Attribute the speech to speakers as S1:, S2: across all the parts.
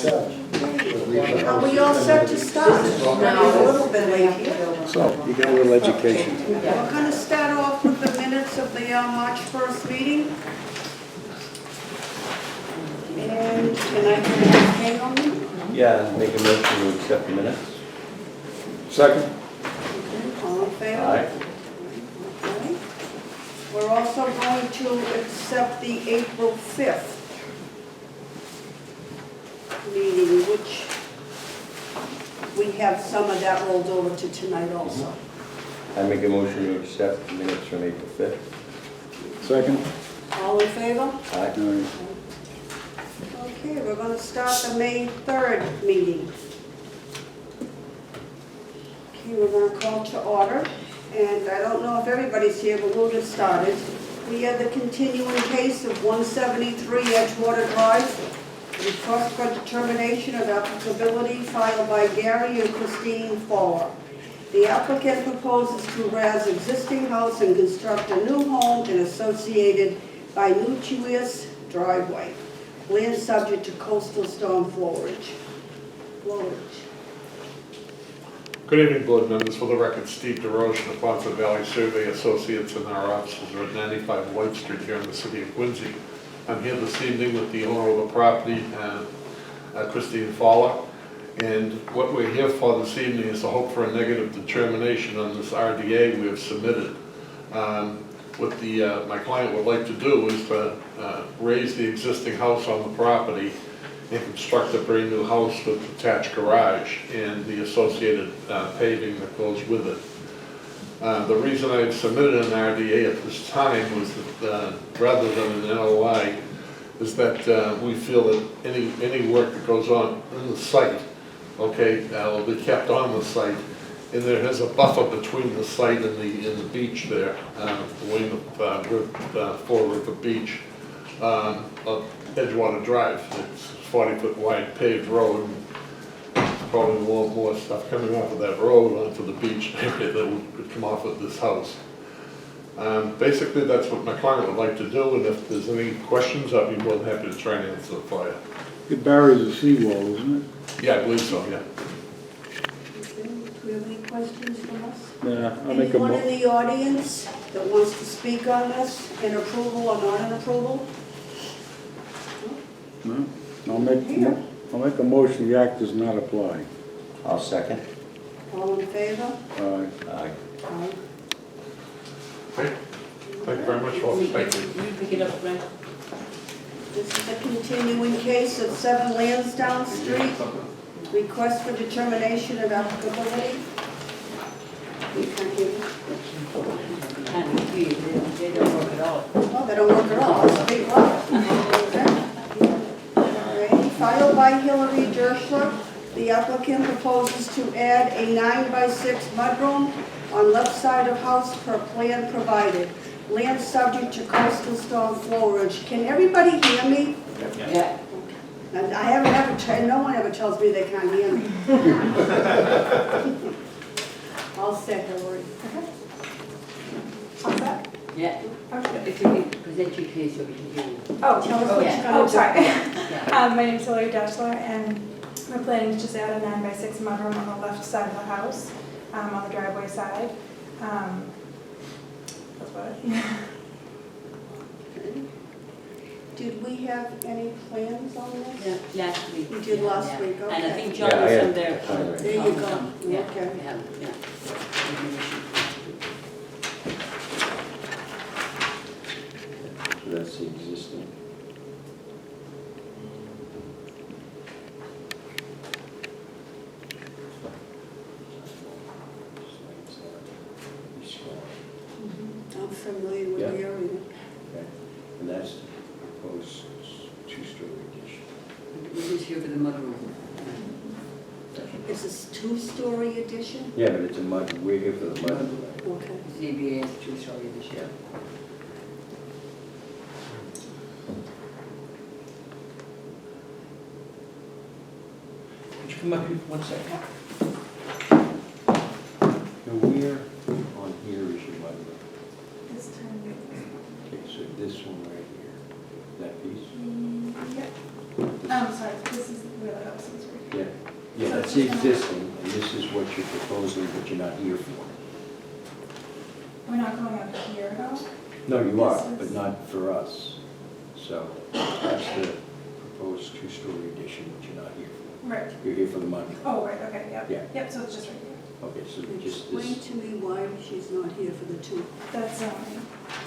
S1: Are we all set to start? No, a little bit late here.
S2: So, you got a little education.
S1: We're going to start off with the minutes of the March 1st meeting. And can I get a hang on them?
S3: Yeah, make a motion to accept the minutes.
S2: Second?
S1: Okay, all in favor?
S3: Aye.
S1: Okay. We're also going to accept the April 5th meeting, which we have some of that rolled over to tonight also.
S3: I make a motion to accept the minutes from April 5th.
S2: Second?
S1: All in favor?
S3: Aye.
S1: Okay, we're going to start the May 3rd meeting. Okay, we're going to call to order, and I don't know if everybody's here, but we'll get started. We have the continuing case of 173 Edgewater Drive, request for determination of applicability filed by Gary and Christine Fowler. The applicant proposes to razz existing house and construct a new home and associated bituminous driveway. Land subject to coastal stone flowage.
S4: Good evening, board members. For the record, Steve DeRoche, the Quonset Valley Survey Associates, and our offices are at 95 White Street here in the city of Quincy. I'm here this evening with the owner of the property, Christine Fowler. And what we're here for this evening is to hope for a negative determination on this RDA we have submitted. What my client would like to do is to raise the existing house on the property and construct a brand new house with attached garage and the associated paving that goes with it. The reason I submitted an RDA at this time was that rather than an NOI is that we feel that any work that goes on in the site, okay, will be kept on the site. And there is a buffer between the site and the beach there, going forward the beach of Edgewater Drive. It's a 40-foot wide paved road. There's probably a lot more stuff coming off of that road onto the beach area that would come off of this house. Basically, that's what my client would like to do, and if there's any questions, I'd be more than happy to try and answer them for you.
S2: It buries the seawall, isn't it?
S4: Yeah, I believe so, yeah.
S1: Do we have any questions from us?
S2: Yeah, I'll make a
S1: Anyone in
S2: mo-
S1: the audience that wants to speak on this, in approval or not in approval?
S2: No? I'll make a motion the act does not apply.
S3: I'll second.
S1: All in favor?
S2: Aye.
S3: Aye.
S1: Aye.
S4: Okay. Thank you very much, folks. Thank you.
S5: You pick it up, Brent.
S1: This is a continuing case of 7 Lansdowne Street. Request for determination of applicability. We can't hear you.
S5: And they don't work at all.
S1: Oh, they don't work at all. Speak loud. Okay. Filed by Hillary Dershler. The applicant proposes to add a 9x6 mudroom on left side of house per plan provided. Land subject to coastal stone flowage. Can everybody hear me?
S5: Yeah.
S1: And I haven't ever, no one ever tells me they can't hear me. I'll say Hillary.
S6: How's that?
S5: Yeah.
S6: Okay.
S5: If you could present your case so we can hear you.
S6: Oh,
S1: Tell us
S5: Oh,
S1: what
S5: yeah.
S1: you're gonna
S6: oh,
S1: do.
S6: sorry.
S5: Yeah.
S6: My name's Hillary Dashler, and we're planning to just add a 9x6 mudroom on the left side of the house, on the driveway side. That's what
S1: Did we have any plans on this?
S5: Yeah, last week.
S1: We did last
S5: Yeah.
S1: week,
S5: And I
S1: okay.
S5: think John
S3: Yeah, I
S5: was
S3: had
S5: on there.
S3: time right
S1: There you go.
S5: Yeah,
S1: Okay.
S5: we have, yeah.
S3: So that's the existing.
S1: I'm familiar with
S3: Yeah.
S1: the area.
S3: Okay. And that's the proposed two-story addition.
S5: We're just here for the mudroom.
S1: Is this 2-story addition?
S3: Yeah, but it's a mud, we're here for the mud.
S1: Okay.
S5: ZBA is 2-story addition.
S3: Could you come up here for 1 second? Now where on here is your mud?
S6: This time.
S3: Okay, so this one right here, that piece?
S6: Yeah. Oh, sorry, this is where the house
S3: That's the existing, and this is what you're proposing, but you're not here for.
S6: We're not going out here though?
S3: No, you are,
S6: This is-
S3: but not for us. So that's the proposed two-story addition, but you're not here for.
S6: Right.
S3: You're here for the money.
S6: Oh, right, okay, yep.
S3: Yeah.
S6: Yep, so it's just right here.
S3: Okay, so just
S1: Explain
S3: this,
S1: to me why she's not here for the two.
S6: That's,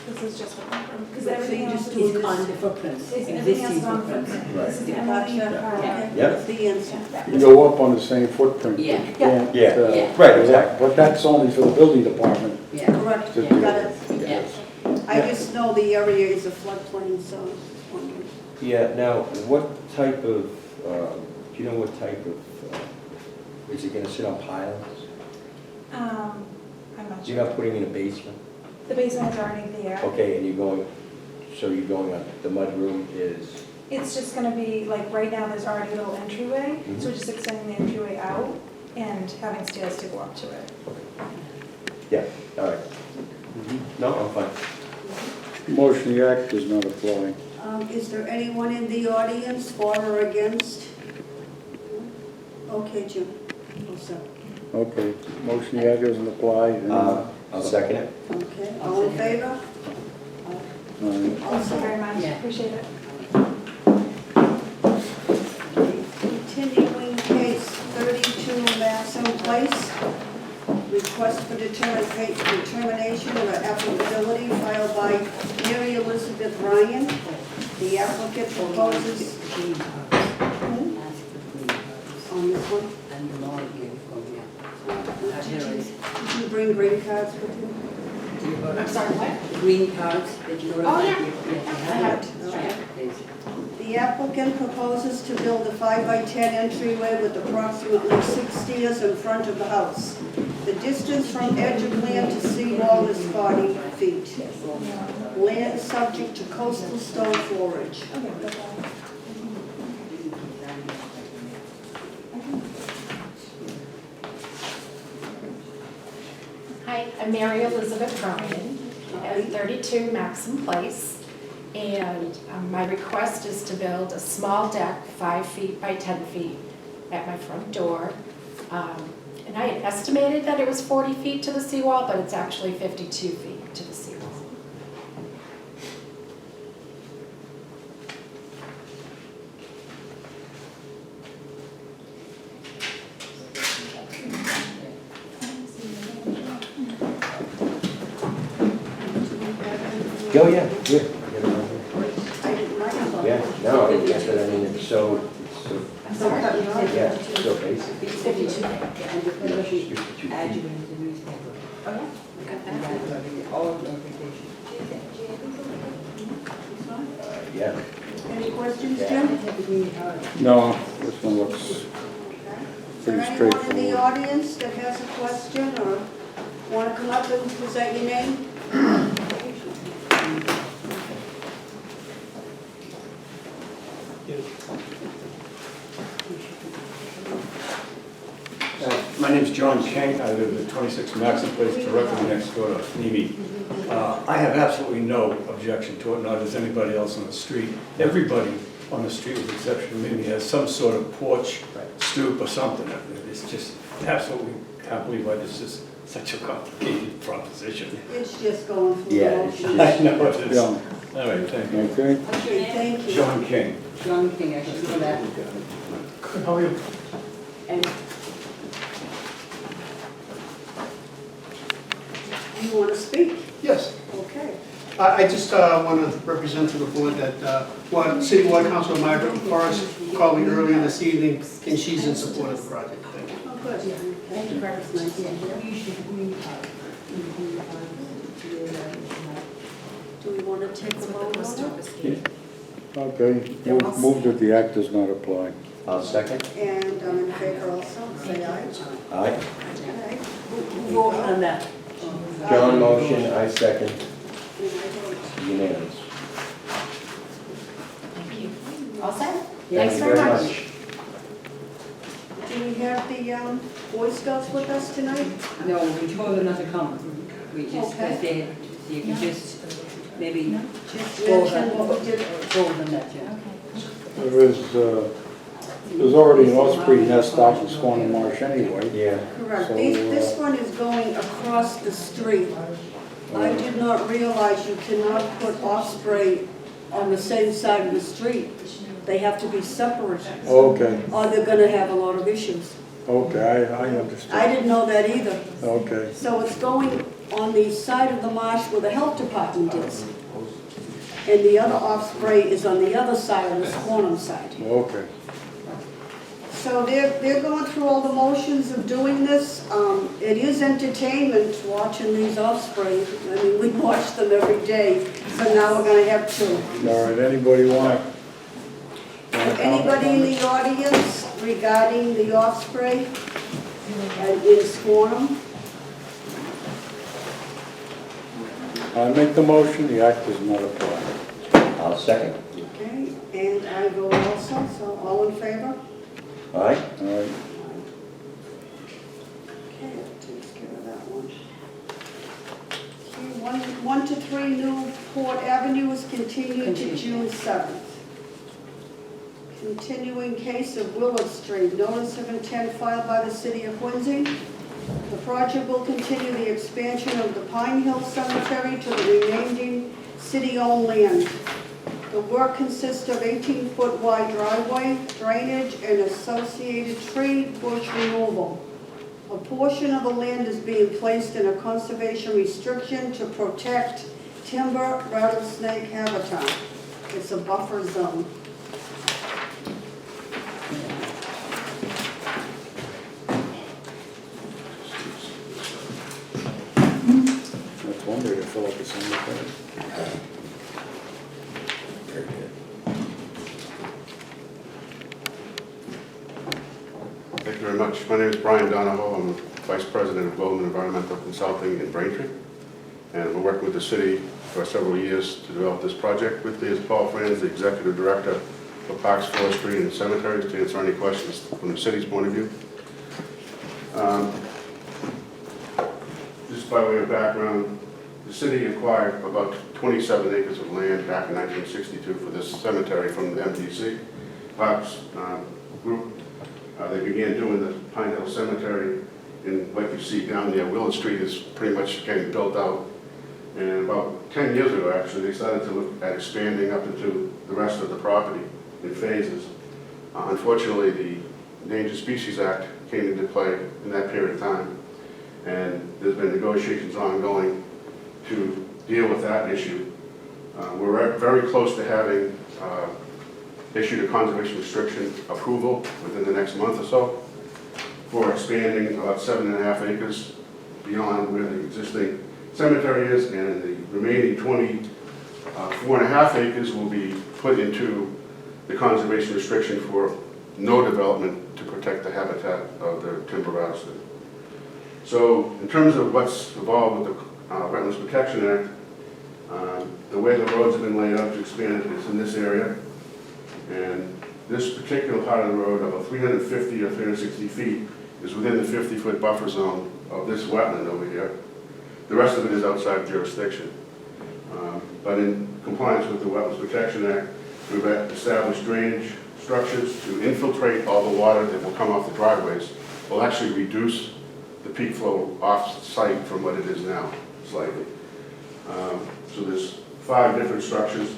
S6: this is just what I'm, because
S1: So
S6: everything
S1: you
S6: else
S1: just
S6: is.
S1: do
S5: It's on the footprints,
S6: Everything else
S5: existing
S6: is on
S5: footprints.
S6: footprint.
S3: Right.
S6: This is the
S1: Gotcha.
S6: only
S3: Yeah.
S6: part.
S3: Yep.
S1: That's the answer.
S2: You go up on the same footprint, but
S5: Yeah.
S2: you can't.
S3: Yeah.
S5: Yeah.
S3: Right, exactly.
S2: But that's only for the building department.
S5: Yeah,
S1: Correct,
S2: Yeah.
S1: got it.
S5: yeah.
S1: I just know the area is a floodplain, so I was just wondering.
S3: yeah, now, what type of, do you know what type of, is it gonna sit on piles?
S6: I'm not
S3: You're
S6: sure.
S3: not putting in a basement?
S6: The basement is already there.
S3: Okay, and you're going, so you're going up, the mudroom is,
S6: It's just gonna be, like, right now, there's already a little entryway, so we're just extending the entryway out and having stairs to go up to it.
S3: yeah, all right. No, I'm fine.
S2: Motion the act does not apply.
S1: Is there anyone in the audience for or against? Okay, Jim. Oh, so,
S2: Okay, motion the act doesn't apply. and,
S3: I'll second it.
S1: okay, all in favor?
S6: Thank you very much,
S5: Yeah.
S6: appreciate it.
S1: Continuing case 32 Maxim Place. Request for determination of applicability filed by Mary Elizabeth Ryan. The applicant proposes on this one.
S5: And the law here from
S1: Did you bring green cards with you?
S5: I'm sorry, what? Green cards that you wrote.
S1: Oh, yeah.
S5: Yes,
S1: I
S5: I
S1: have
S5: have.
S1: it.
S5: Right, please.
S1: The applicant proposes to build a 5x10 entryway with approximately 6 stairs in front of the house. The distance from edge of land to seawall is 40 feet. Land subject to coastal stone forage.
S6: Okay, that's all.
S7: Hi, I'm Mary Elizabeth Ryan at 32 Maxim Place. And my request is to build a small deck, 5 feet by 10 feet, at my front door. And I had estimated that it was 40 feet to the seawall, but it's actually 52 feet to the seawall.
S3: Oh, yeah, yeah.
S1: I didn't like it.
S3: Yeah, no, I guess that, I mean, it's so,
S7: I'm sorry?
S3: yeah, it's so basic.
S5: It's 52. And the
S3: Yeah,
S5: further
S3: it's
S5: sheet,
S3: 52
S5: add you
S3: feet.
S5: into the newspaper.
S7: Oh, yeah, got
S5: And
S7: that.
S5: that's all notification.
S3: Yeah.
S1: Any questions,
S3: Yeah.
S1: Jim?
S5: Take the green card.
S2: No, this one looks
S1: Is
S2: pretty
S1: there anyone in the
S2: straightforward.
S1: audience that has a question or want to come up and present your name?
S8: My name's John King. I live at 26 Maxim Place, directly next door to Mimi. I have absolutely no objection to it, nor does anybody else on the street. Everybody on the street, with the exception of Mimi, has some sort of porch, stoop, or something. It's just absolutely, can't believe why this is such a complicated proposition.
S1: It's just going through the
S3: Yeah, it's
S1: motions.
S8: I know it is.
S2: Yeah,
S8: All right, thank you.
S2: okay.
S1: Okay, thank you.
S8: John King.
S5: John King, I should know that.
S8: Good, how are you?
S5: And
S1: You want to speak?
S9: Yes,
S1: Okay.
S9: I just want to represent to the board that City Water Councilor Margaret Forrest called me earlier this evening, and she's in support of the project. Thank you.
S1: Oh, good.
S5: thank you very much. Yeah, you should green card.
S1: Do we want to take a vote on it?
S2: Okay, move that the act does not apply.
S3: I'll second.
S1: And I'm in favor also, say aye.
S3: Aye.
S1: Okay.
S5: Who voted on that?
S3: John motion, I second,
S1: And I vote.
S3: unanimous.
S7: Thank you. All set?
S5: Yes.
S7: Thanks very much.
S1: Do we have the Boy Scouts with us tonight?
S5: No, we told them not to come. We just,
S1: Okay.
S5: because they, you can just maybe
S1: Just
S5: told
S1: mention
S5: them,
S1: what we did.
S5: told them that, yeah.
S2: There is There's already an osprey nest out in Swan Marsh anyway.
S3: Yeah.
S1: Correct.
S2: So,
S1: This one is going across the street. I did not realize you cannot put osprey on the same side of the street. They have to be separate,
S2: Okay,
S1: or they're gonna have a lot of issues.
S2: okay, I
S1: I
S2: understand.
S1: didn't know that either.
S2: Okay,
S1: So it's going on the side of the marsh where the health department is. And the other osprey is on the other side, on the Squantum side.
S2: okay.
S1: So they're going through all the motions of doing this. It is entertainment watching these osprey. I mean, we watch them every day, so now we're gonna have two.
S2: All right, anybody want?
S1: Anybody in the audience regarding the osprey in Squantum?
S2: I make the motion, the act is not applied.
S3: I'll second.
S1: Okay, and I vote also, so all in favor?
S3: All right?
S2: All right,
S1: Okay, that takes care of that one. Okay, 1 to 3 Newport Avenue is continued to June 7th. Continuing case of Willard Street, notice of intent filed by the city of Quincy. The project will continue the expansion of the Pine Hill Cemetery to the remaining city-owned land. The work consists of 18-foot wide driveway, drainage, and associated tree bush removal. A portion of the land is being placed in a conservation restriction to protect timber rattlesnake habitat. It's a buffer zone.
S2: that's one way to fill up the cemetery.
S3: Very good.
S10: Thank you very much. My name is Brian Donahoe. I'm Vice President of Global Environmental Consulting in Braintree. And we're working with the city for several years to develop this project. With me is Paul Franz, the Executive Director for Parks, Forestry, and Cemeteries, to answer any questions from the city's point of view. Just by way of background, the city acquired about 27 acres of land back in 1962 for this cemetery from the MDC Parks group. They began doing the Pine Hill Cemetery, and like you see down there, Willard Street is pretty much getting built out. And about 10 years ago, actually, they started to look at expanding up into the rest of the property in phases. Unfortunately, the Endangered Species Act came into play in that period of time, and there's been negotiations ongoing to deal with that issue. We're very close to having issued a conservation restriction approval within the next month or so for expanding about 7.5 acres beyond where the existing cemetery is, and the remaining 24.5 acres will be put into the conservation restriction for no development to protect the habitat of the timber rattlesnake. So in terms of what's involved with the Wetlands Protection Act, the way the roads have been laid out to expand it is in this area. And this particular part of the road, about 350 or 360 feet, is within the 50-foot buffer zone of this wetland over here. The rest of it is outside jurisdiction. But in compliance with the Wetlands Protection Act, we've established drainage structures to infiltrate all the water that will come off the driveways. Will actually reduce the peak flow off-site from what it is now, slightly. So there's 5 different structures,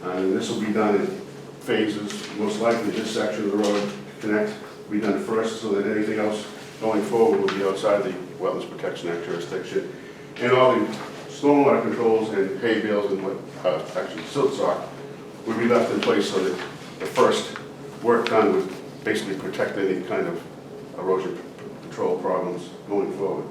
S10: and this will be done in phases. Most likely this section of the road connect will be done first, so that anything else going forward will be outside the Wetlands Protection Act jurisdiction. And all the stormwater controls and hay bales and what, actually silt sock, would be left in place so that the first work done would basically protect any kind of erosion control problems going forward.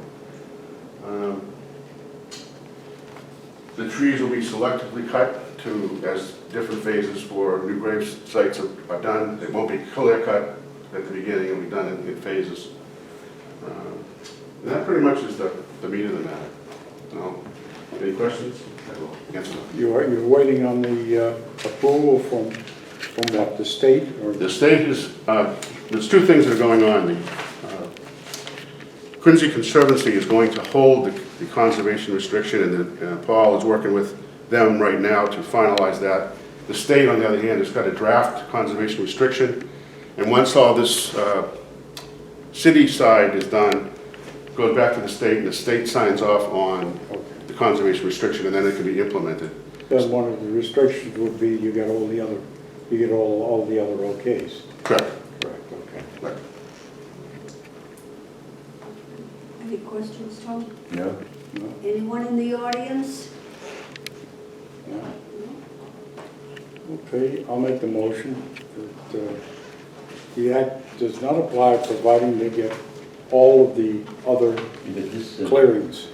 S10: The trees will be selectively cut to, as different phases for new grave sites are done. They won't be clear cut at the beginning, it'll be done in phases. And that pretty much is the meat of the matter. No? Any questions? I will answer them.
S2: You're waiting on the approval from what, the state or?
S10: The state is, there's 2 things that are going on. The Quincy Conservancy is going to hold the conservation restriction, and Paul is working with them right now to finalize that. The state, on the other hand, has got a draft conservation restriction, And once all this city side is done, goes back to the state, and the state signs off on the conservation restriction, and then it can be implemented.
S2: Then one of the restrictions would be you get all the other, you get all the other okays.
S10: Correct.
S2: Correct, okay.
S10: Right.
S1: Any questions, Tom?
S3: No?
S2: No?
S1: Anyone in the audience?
S2: No? Okay, I'll make the motion that the act does not apply providing they get all of the other clearings.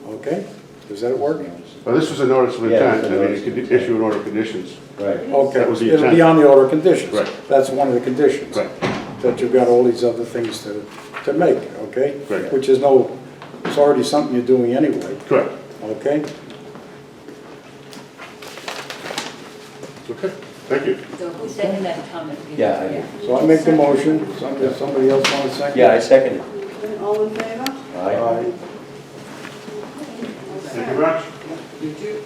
S2: Okay? Does that work?
S10: Well, this was a notice of
S3: Yeah,
S10: intent,
S3: it's a
S10: I mean,
S3: notice
S10: you
S3: of
S10: could
S3: intent.
S10: issue an order of conditions.
S3: Right.
S2: Okay,
S10: That was the
S2: it'll be
S10: intent.
S2: on the order of conditions.
S10: Right.
S2: That's one of the conditions.
S10: Right.
S2: That you've got all these other things to make, okay?
S10: Right.
S2: Which is it's already something you're doing anyway,
S10: Correct.
S2: okay?
S10: Okay, thank you.
S5: So who seconded that comment?
S3: Yeah, I did.
S2: So I make the motion, somebody else want to second?
S3: Yeah, I second it.
S1: Okay, all in favor?
S3: Aye.
S10: Thank you very much.
S5: You too.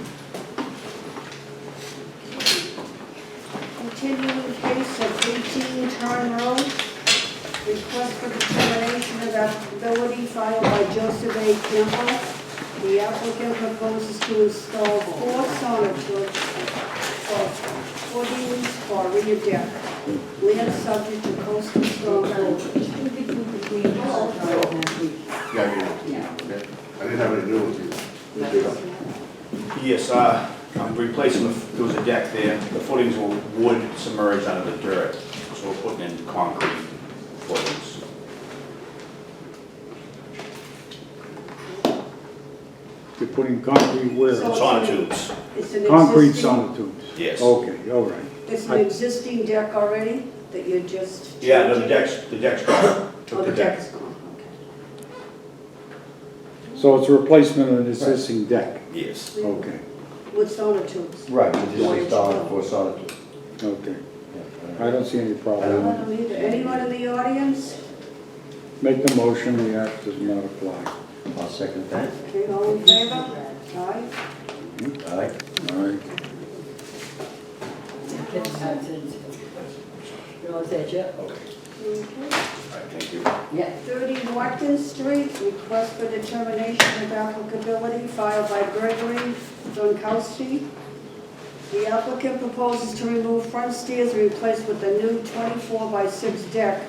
S1: Continuing case of 18 Turn Road. Request for determination of applicability filed by Joseph A. Campbell. The applicant proposes to install 4 sonotubes for footings for rear deck. Land subject to coastal storm coverage.
S10: Yeah. Okay. I didn't have any new ones either.
S11: Yes, I'm replacing, there was a deck there, the footings were wood submerged under the dirt, so we're putting in concrete footings.
S2: You're putting concrete where?
S1: So-
S11: Sonotubes,
S1: It's an
S2: Concrete
S1: existing-
S2: sonotubes?
S11: yes.
S2: Okay, all right.
S1: It's an existing deck already that you're just
S11: Yeah, no,
S1: changing?
S11: the deck's gone.
S1: Oh,
S11: Took
S1: the
S11: the
S1: deck
S11: deck.
S1: is gone, okay.
S2: So it's a replacement of an existing deck?
S11: Yes.
S2: Okay,
S1: With sonotubes.
S3: Right, we just installed it for sonotube.
S2: okay.
S3: Yeah.
S2: I don't see any
S1: I
S2: problem.
S1: don't either. Anyone in the audience?
S2: Make the motion, the act does not apply.
S3: I'll second that.
S1: Okay, all in favor? Aye.
S3: Aye.
S2: All right.
S5: You all set, yeah?
S11: Okay,
S1: Okay.
S11: all right, thank you.
S5: Yeah.
S1: 30 Watkins Street, request for determination of applicability filed by Gregory Donkowski. The applicant proposes to remove front stairs and replace with a new 24-by-6 deck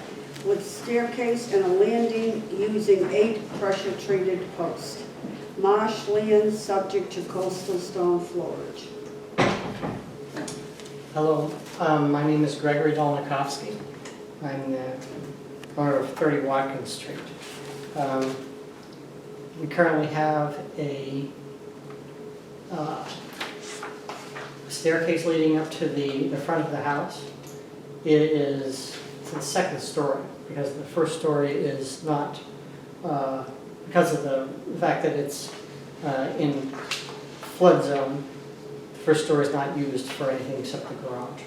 S1: with staircase and a landing using 8 pressure-treated posts. Marshland, subject to coastal stone floorage.
S12: Hello, my name is Gregory Dolnikovsky. I'm the owner of 30 Watkins Street. We currently have a staircase leading up to the front of the house. It is the second story because the first story is not, because of the fact that it's in flood zone. The first story is not used for anything except the garage.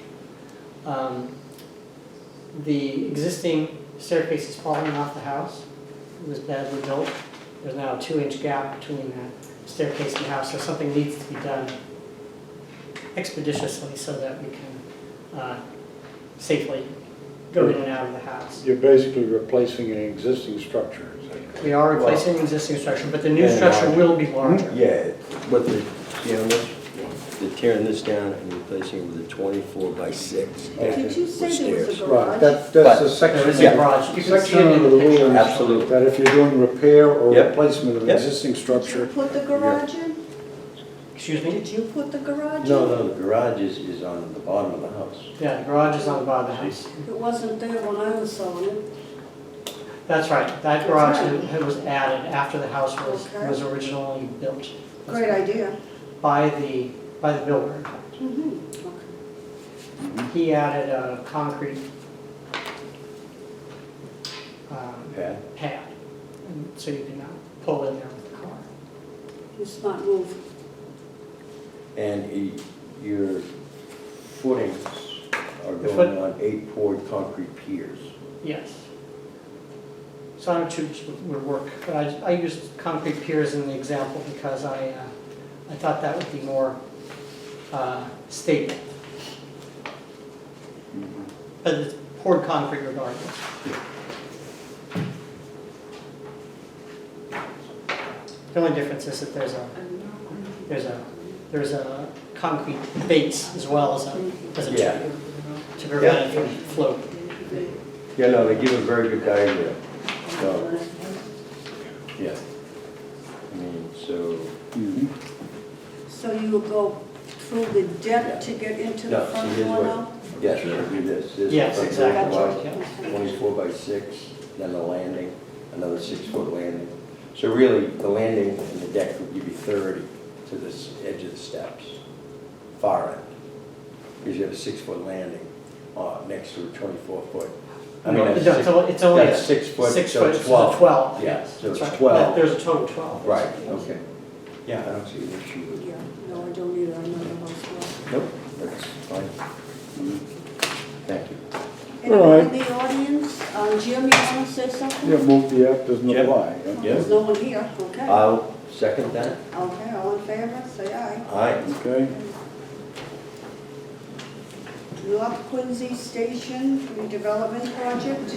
S12: The existing staircase is falling off the house. It was badly built. There's now a 2-inch gap between the staircase and the house, so something needs to be done expeditiously so that we can safely go in and out of the house.
S2: You're basically replacing an existing structure, is that correct?
S12: We are replacing an existing structure, but the new
S3: And
S12: structure
S3: larger.
S12: will be larger.
S3: Yeah, but they're tearing this down and replacing it with a 24-by-6.
S1: Did you say there was a
S2: Right,
S1: garage?
S2: that's
S3: But-
S2: a section.
S12: There is
S3: Yeah.
S12: a garage. You can see it
S2: Section
S12: in
S2: of
S12: the
S2: the
S12: picture.
S2: rules
S3: Absolutely.
S2: that if you're doing repair or
S3: Yep.
S2: replacement of an
S3: Yep.
S2: existing
S1: Did you
S2: structure,
S1: put the garage in?
S12: Excuse me?
S1: Did you put the garage in?
S3: No, the garage is on the bottom of the house.
S12: Yeah, the garage is on the bottom of the house.
S1: It wasn't there when I was selling it.
S12: That's right. That
S1: That's
S12: garage
S1: right.
S12: was added after the house
S1: Okay.
S12: was originally built.
S1: Great idea.
S12: By the builder.
S1: Mhm. Okay.
S12: He added a concrete
S3: Pat?
S12: pad, and so you can pull in there with the car.
S1: Smart move.
S3: And your footings are
S12: The
S3: going on 8-poured concrete piers.
S12: Yes. Sonotubes would work, but I used concrete piers in the example because I thought that would be more stable. But it's poured concrete regardless. The only difference is that there's a concrete base as well as a
S3: Yeah.
S12: tube to prevent it from floating.
S3: Yeah, no, they give a very good diagram. So, yeah. I mean, so,
S1: So you will go through the deck to get into the
S3: no,
S1: front
S3: so here's
S1: door
S3: what,
S1: now?
S3: yes, it'll be this. This
S12: Yes,
S3: front
S12: exactly.
S3: door,
S12: Yeah.
S3: 24 by 6, then the landing, another 6-foot landing. So really, the landing and the deck would give you 30 to this edge of the steps, far end. Because you have a 6-foot landing next to a 24-foot. I mean,
S12: No,
S3: that's
S12: it's only
S3: that's 6 foot,
S12: 6
S3: so
S12: foot,
S3: it's
S12: so
S3: 12.
S12: it's 12.
S3: Yeah,
S12: yes,
S3: so
S12: that's
S3: it's
S12: right.
S3: 12.
S12: There's a total of 12.
S3: Right, okay. Yeah, I don't see an issue with it.
S1: Yeah, no, I don't either, I know the house well.
S3: Nope, that's fine. Thank you.
S1: Anyone in the audience? Jim, you want to say something?
S2: Yeah, move the act doesn't
S3: Jim?
S2: apply. yeah.
S1: There's no one here, okay.
S3: I'll second that.
S1: Okay, all in favor, say aye.
S3: Aye.
S2: Okay,
S1: North Quincy Station redevelopment project.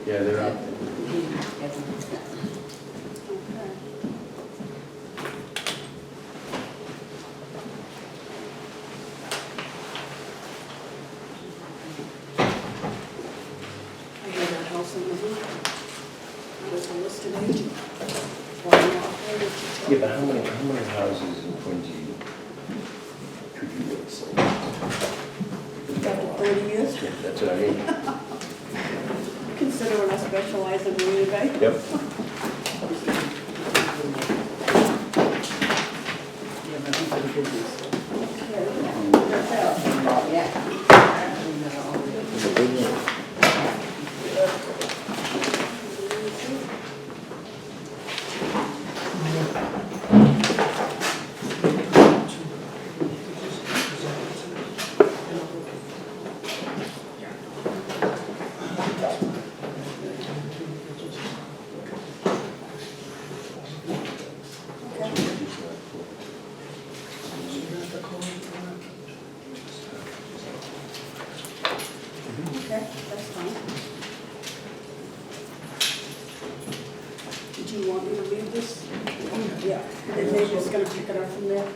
S3: Yeah, they're out.
S1: Okay. I have that house in the hood. There's a list of agents.
S3: Yeah, but how many houses in Quincy could you really sell?
S1: After 30 years,
S3: Yeah, that's what I mean.
S1: considering I specialize in real estate.
S3: Yep.
S1: Okay, that's fine. Did you want me to read this? Yeah, then they're just gonna pick it up from there?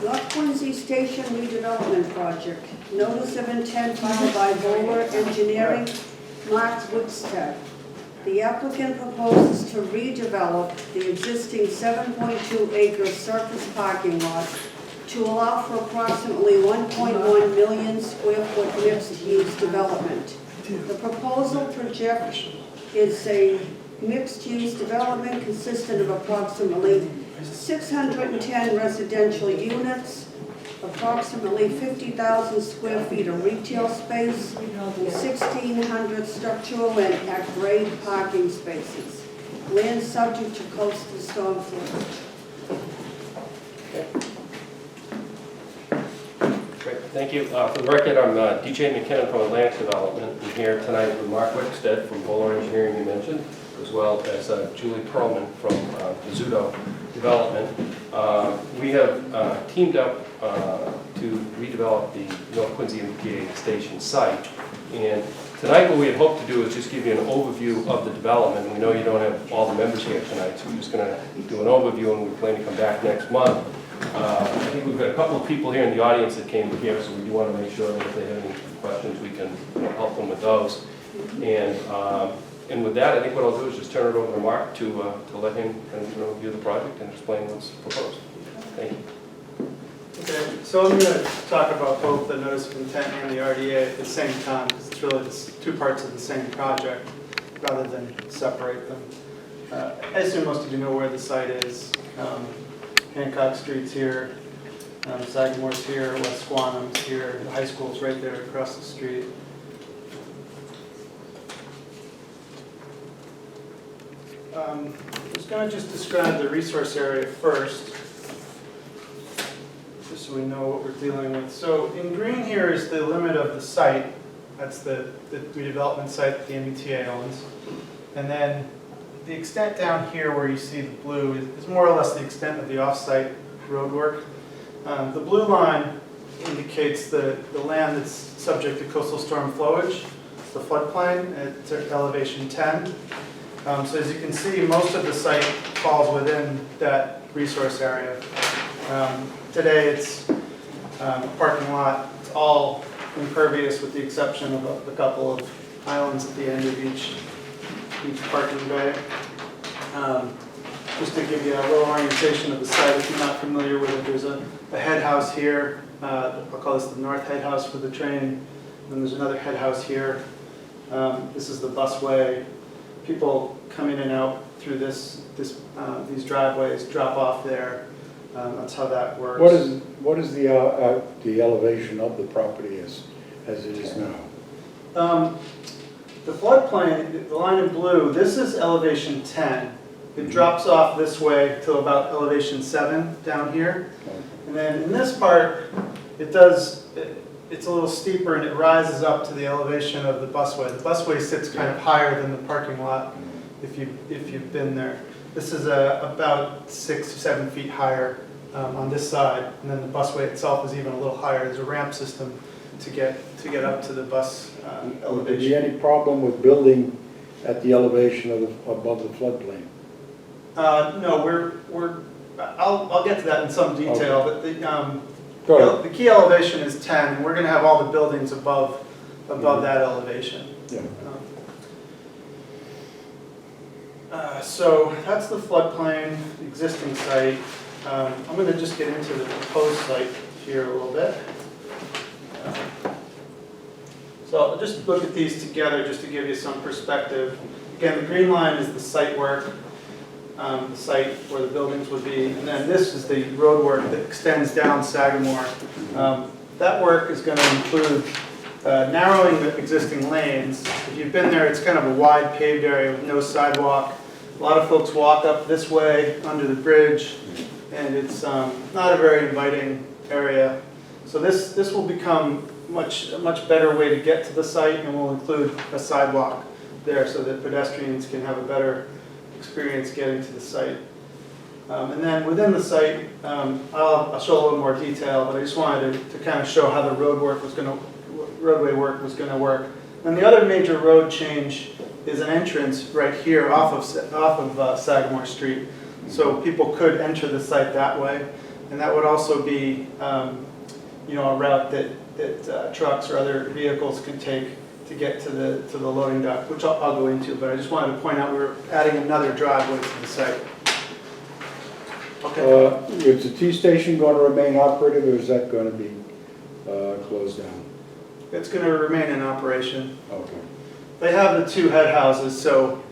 S1: North Quincy Station redevelopment project. Notice of intent filed by Bowler Engineering, Mark Woodstead. The applicant proposes to redevelop the existing 7.2 acre surface parking lot to allow for approximately 1.1 million square foot mixed-use development. The proposal project is a mixed-use development consistent of approximately 610 residential units, approximately 50,000 square feet of retail space, and 1,600 structural and at-grade parking spaces. Land subject to coastal storm flow.
S13: Great, thank you. For the record, I'm DJ McKinnon from Atlantic Development. I'm here tonight with Mark Wickstead from Bowler Engineering, you mentioned, as well as Julie Perlman from Pizzuto Development. We have teamed up to redevelop the North Quincy MBTA station site. And tonight what we had hoped to do is just give you an overview of the development. We know you don't have all the members here tonight, so we're just going to do an overview and we plan to come back next month. I think we've got a couple of people here in the audience that came here, so we do want to make sure that if they have any questions, we can help them with those. And with that, I think what I'll do is just turn it over to Mark to let him kind of review the project and explain what's proposed. Thank you.
S14: Okay, so I'm going to talk about both the notice of intent and the RDA at the same time, because it's really two parts of the same project, rather than separate them. I assume most of you know where the site is. Hancock Street's here, Sagamore's here, West Squantum's here, the high school's right there across the street. I was going to just describe the resource area first, just so we know what we're dealing with. So in green here is the limit of the site. That's the redevelopment site that the MBTA owns. And then the extent down here where you see the blue is more or less the extent of the off-site road work. The blue line indicates the land that's subject to coastal storm flowage, the floodplain at elevation 10. So as you can see, most of the site falls within that resource area. Today it's a parking lot. It's all impervious with the exception of a couple of islands at the end of each parking bay. Just to give you a little orientation of the site, if you're not familiar with it, there's a head house here. I'll call this the north head house for the train. Then there's another head house here. This is the busway. People come in and out through these driveways, drop off there. That's how that works.
S2: What is the elevation of the property as it is now?
S14: The floodplain, the line in blue, this is elevation 10. It drops off this way to about elevation 7 down here. And then in this part, it's a little steeper and it rises up to the elevation of the busway. The busway sits kind of higher than the parking lot if you've been there. This is about 6 or 7 feet higher on this side, and then the busway itself is even a little higher. There's a ramp system to get up to the bus elevation.
S2: Would there be any problem with building at the elevation above the floodplain?
S14: No, I'll get to that in some detail,
S2: Okay.
S14: but the key elevation is 10, and we're going to have all the buildings above that elevation.
S2: Yeah.
S14: So that's the floodplain, the existing site. I'm going to just get into the proposed site here a little bit. So I'll just look at these together just to give you some perspective. Again, the green line is the site work, the site where the buildings would be, and then this is the road work that extends down Sagamore. That work is going to include narrowing the existing lanes. If you've been there, it's kind of a wide paved area with no sidewalk. A lot of folks walk up this way under the bridge, and it's not a very inviting area. So this will become a much better way to get to the site, and will include a sidewalk there so that pedestrians can have a better experience getting to the site. And then within the site, I'll show a little more detail, but I just wanted to kind of show how the roadway work was going to work. And the other major road change is an entrance right here off of Sagamore Street. So people could enter the site that way, and that would also be a route that trucks or other vehicles can take to get to the loading dock, which I'll go into. But I just wanted to point out we're adding another driveway to the site. Okay.
S2: Is the T station going to remain operative, or is that going to be closed down?
S14: It's going to remain in operation.
S2: Okay.
S14: They have the two head houses, so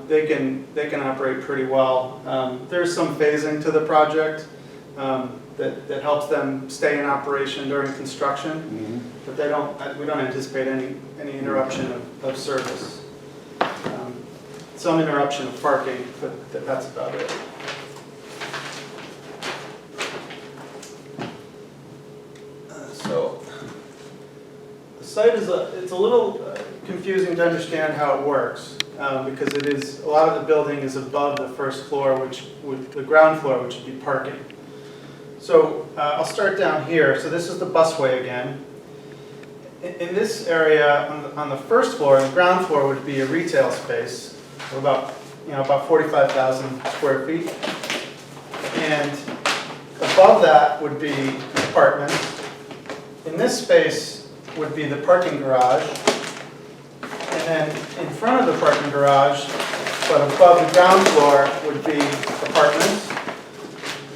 S14: they can operate pretty well. There's some phasing to the project that helps them stay in operation during construction, but we don't anticipate any interruption of service. Some interruption of parking, but that's about it. So the site it's a little confusing to understand how it works because a lot of the building is above the first floor, the ground floor, which would be parking. So I'll start down here. So this is the busway again. In this area, on the first floor, the ground floor would be a retail space of about 45,000 square feet, and above that would be apartments. In this space would be the parking garage, and then in front of the parking garage, but above the ground floor, would be apartments.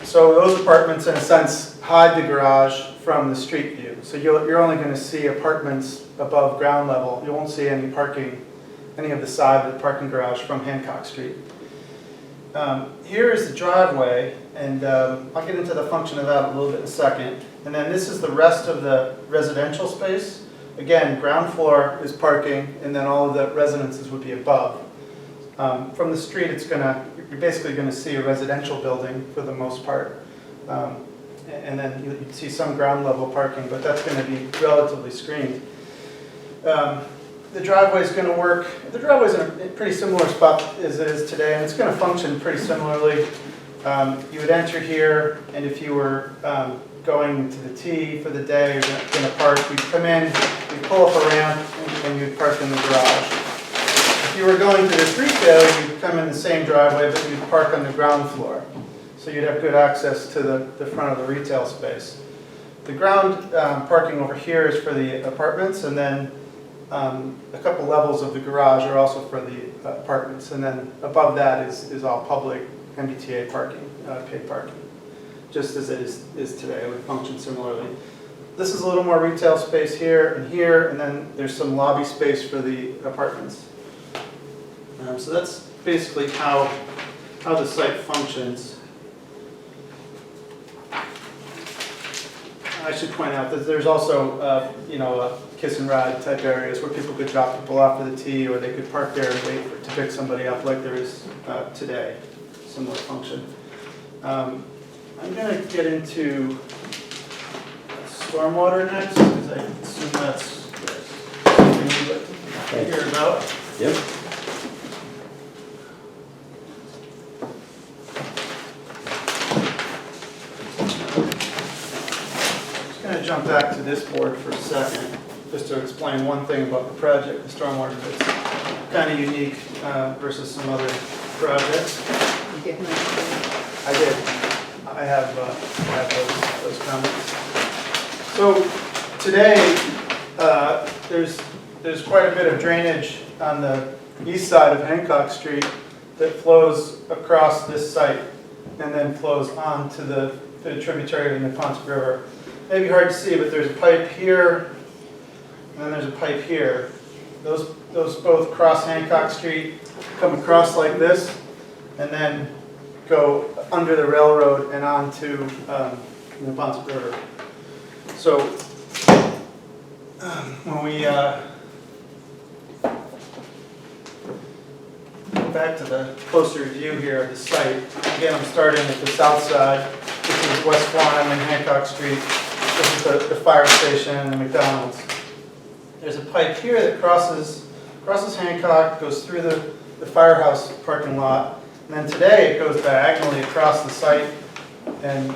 S14: So those apartments, in a sense, hide the garage from the street view. So you're only going to see apartments above ground level. You won't see any of the side of the parking garage from Hancock Street. Here is the driveway, and I'll get into the function of that a little bit in a second. And then this is the rest of the residential space. Again, ground floor is parking, and then all of the residences would be above. From the street, you're basically going to see a residential building for the most part. And then you'd see some ground level parking, but that's going to be relatively screened. the driveway is going to work, the driveway's in a pretty similar spot as it is today, and it's going to function pretty similarly. You would enter here, and if you were going to the T for the day, you're going to park, you'd come in, you'd pull up a ramp, and you'd park in the garage. If you were going to this retail, you'd come in the same driveway, but you'd park on the ground floor. So you'd have good access to the front of the retail space. The ground parking over here is for the apartments, and then a couple levels of the garage are also for the apartments, and then above that is all public MBTA parking, paid parking, just as it is today. It would function similarly. This is a little more retail space here, and then there's some lobby space for the apartments. So that's basically how the site functions. I should point out that there's also, kiss and ride type areas where people could drop people off for the T, or they could park there and wait to pick somebody up like there is today. Similar function. I'm going to get into stormwater next, because I assume that's something you'd like to hear about.
S3: Yep.
S14: I'm going to jump back to this board for a second, just to explain one thing about the project, the stormwater that's kind of unique versus some other projects.
S5: You get my-
S14: I did. I have those comments. So today, there's quite a bit of drainage on the east side of Hancock Street that flows across this site and then flows onto the tributary of the Neponset River. Maybe hard to see, but there's a pipe here, and then there's a pipe here. Those both cross Hancock Street, come across like this, and then go under the railroad and onto the Neponset River. So when we go back to the closer view here of the site, again, I'm starting at the south side. This is West Farnham and Hancock Street. This is the fire station and the McDonald's. There's a pipe here that crosses Hancock, goes through the firehouse parking lot, and then today it goes diagonally across the site and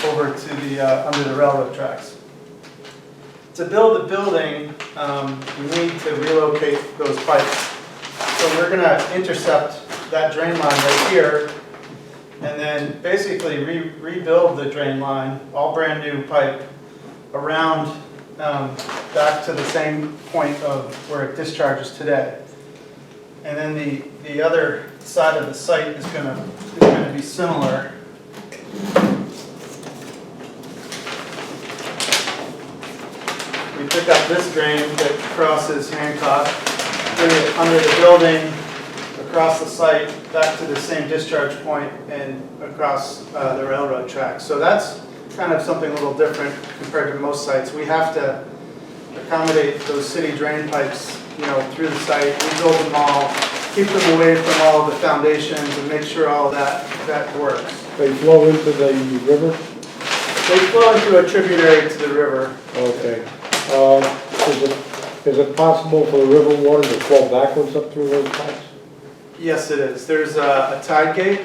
S14: over to the under the railroad tracks. To build the building, we need to relocate those pipes. So we're going to intercept that drain line right here, and then basically rebuild the drain line, all brand new pipe, around back to the same point of where it discharges today. And then the other side of the site is going to be similar. We pick up this drain that crosses Hancock, bring it under the building, across the site, back to the same discharge point, and across the railroad tracks. So that's kind of something a little different compared to most sites. We have to accommodate those city drain pipes, through the site, rebuild them all, keep them away from all of the foundations, and make sure all of that works.
S2: They flow into the river?
S14: They flow into a tributary to the river.
S2: Okay. Is it possible for the river water to flow backwards up through those pipes?
S14: Yes, it is. There's a tide gate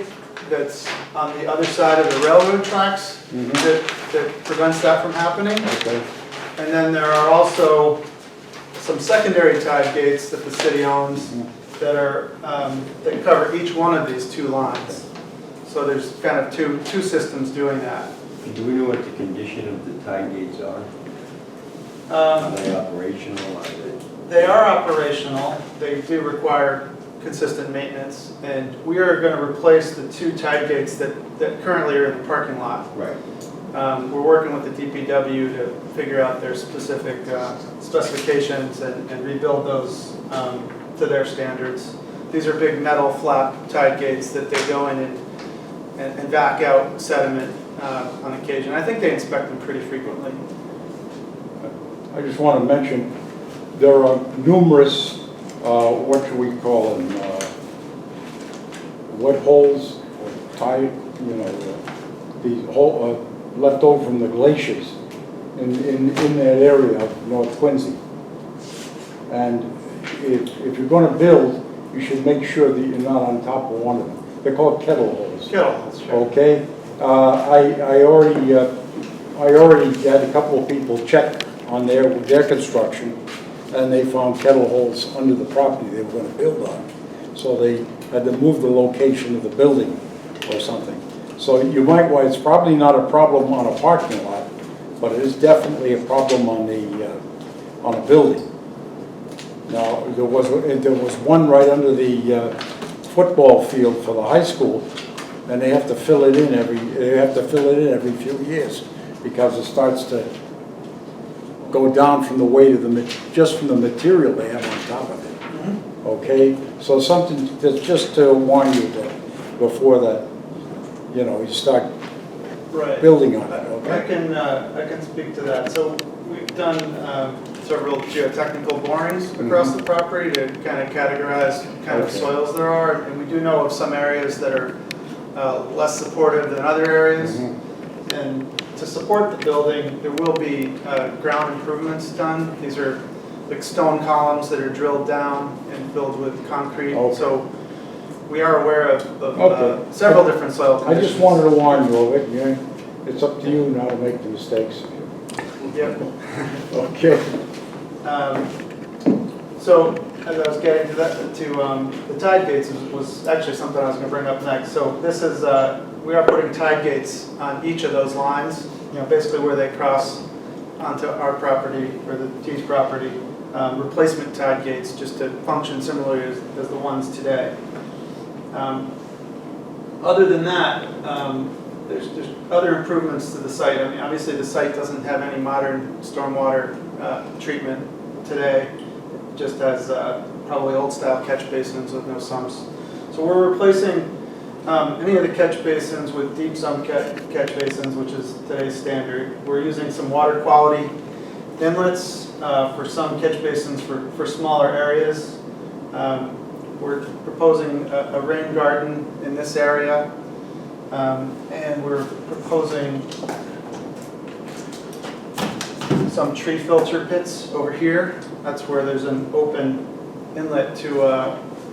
S14: that's on the other side of the railroad tracks that prevents that from happening.
S2: Okay.
S14: And then there are also some secondary tide gates that the city owns that are that cover each one of these two lines. So there's kind of two systems doing that.
S3: Do we know what the condition of the tide gates are? Are they operational?
S14: They are operational. They do require consistent maintenance, and we are going to replace the two tide gates that currently are in the parking lot.
S3: Right.
S14: We're working with the DPW to figure out their specific specifications and rebuild those to their standards. These are big metal flap tide gates that they go in and back out sediment on occasion. I think they inspect them pretty frequently.
S2: I just want to mention, there are numerous, what should we call them, wet holes, or tide, the hole left over from the glaciers in that area of North Quincy. And if you're gonna build, you should make sure that you're not on top of one of them. They're called kettle holes.
S14: That's true.
S2: Okay? I already had a couple of people check on their construction, and they found kettle holes under the property they were gonna build on. So they had to move the location of the building or something. So you might, well, it's probably not a problem on a parking lot, but it is definitely a problem on a building. Now, there was one right under the football field for the high school, and they have to fill it in every few years, because it starts to go down from the weight of just from the material they have on top of it. Okay, so something that's just to warn you that before that, you start building on it. Okay.
S14: I can speak to that. So we've done several geotechnical borings across the property to kind of categorize what kind of soils there are, and we do know of some areas that are less supportive than other areas. And to support the building, there will be ground improvements done. These are like stone columns that are drilled down and filled with concrete. So we are aware of several different soil conditions.
S2: I just wanted to warn you of it. It's up to you now to make the mistakes.
S14: Yep.
S2: Okay.
S14: So as I was getting to that, the tide gates was actually something I was going to bring up next. So this is we are putting tide gates on each of those lines. Basically where they cross onto our property or the T's property. Replacement tide gates just to function similarly as the ones today. Other than that, there's other improvements to the site. I mean, obviously the site doesn't have any modern stormwater treatment today. It just has probably old style catch basins with no sumps. So we're replacing any of the catch basins with deep sump catch basins, which is today's standard. We're using some water quality inlets for some catch basins for smaller areas. We're proposing a rain garden in this area, and we're proposing some tree filter pits over here. That's where there's an open inlet to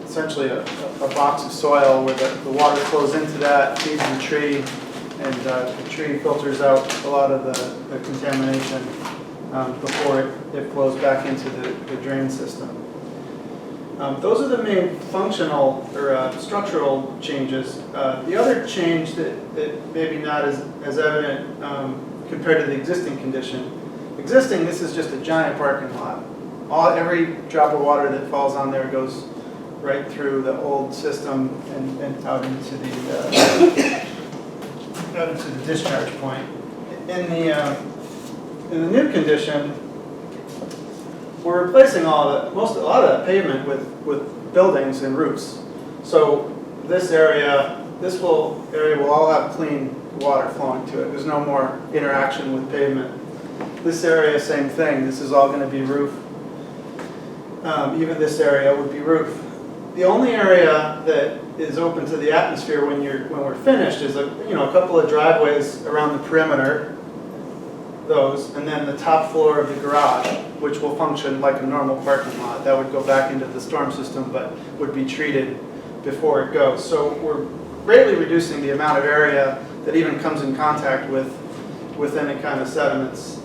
S14: essentially a box of soil where the water flows into that, feeds the tree, and the tree filters out a lot of the contamination before it flows back into the drain system. Those are the main functional or structural changes. The other change that maybe not as evident compared to the existing condition. Existing, this is just a giant parking lot. Every drop of water that falls on there goes right through the old system and out into the discharge point. In the new condition, we're replacing a lot of that pavement with buildings and roofs. So this area will all have clean water flowing to it. There's no more interaction with pavement. This area, same thing. This is all going to be roof. Even this area would be roof. The only area that is open to the atmosphere when we're finished is a couple of driveways around the perimeter. Those, and then the top floor of the garage, which will function like a normal parking lot. That would go back into the storm system, but would be treated before it goes. So we're greatly reducing the amount of area that even comes in contact with any kind of sediments